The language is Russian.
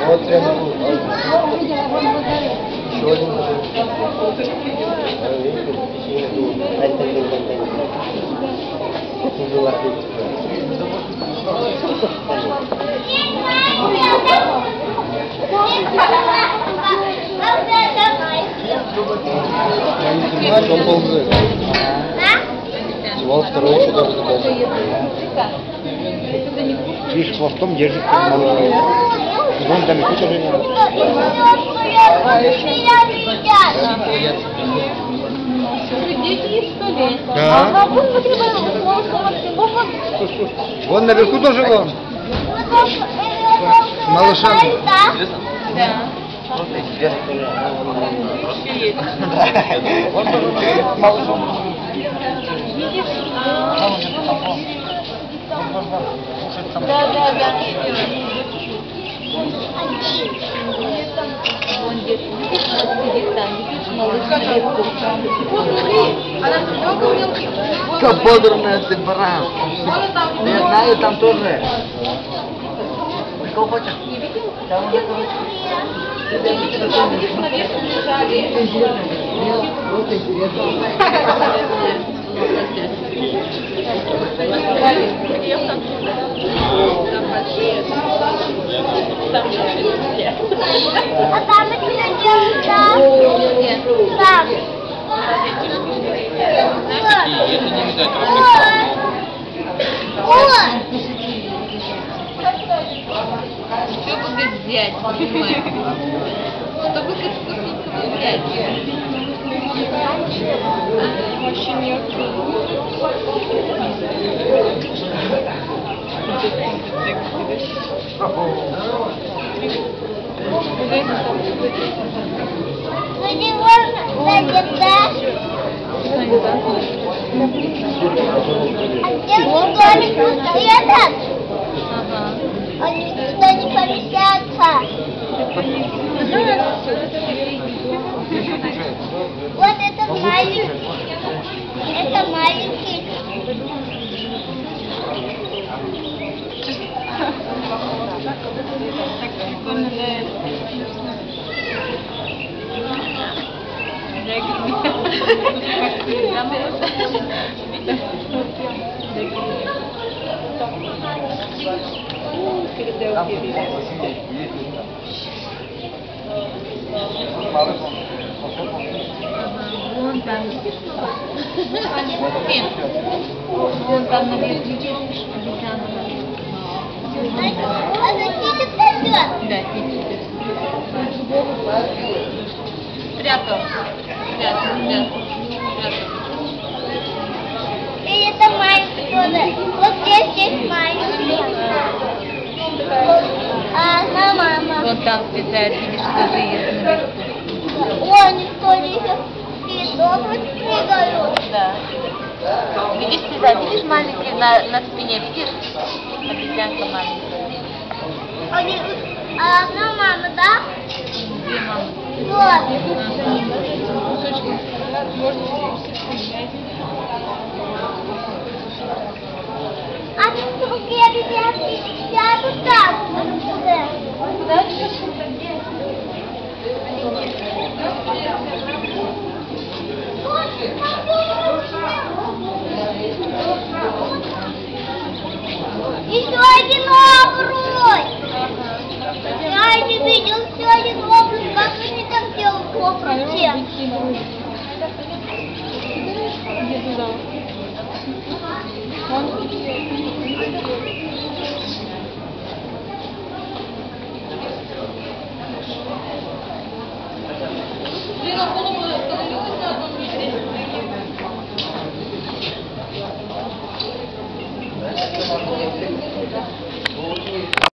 Вот прям тут. Еще один. Вон второй еще даже добавил. Видишь, хвостом держит малыш. Вон там и куча же нет. Да. Вон наверху тоже вон. С малышами. Да. С малышом. Да. Вон детки, видишь, сидит там, видишь, малыш наверху. Она много мелких. Каподерная ты баран. Я знаю, там тоже. Кого хочешь? Не видел? Там видишь, наверху лежали. Вот интересно. А там это что делают, да? Там. Если не видать, Что бы взять, понимаешь? Чтобы как вкусненького взять. Очень мелкий. Они сюда не поместятся. Вот это маленький. Это маленький. Вон там, видишь, вон там наверху, видишь, обезьяна. Она сидит вперед. Да, сидит. Спрятал. И это маленький тоже. Вот здесь маленький. А одна мама. Вот там летает, видишь, тоже есть наверху. О, они тоже еще дома прыгают. Да. Видишь, Лиза, видишь маленький на спине, видишь? Обезьянка маленькая. Они, а одна мама, да? Две мамы. Вот. А другие обезьянки сядут там. Да? Еще один обруч. Я не видел еще один обруч. Как они так делают в обруче? Блин, а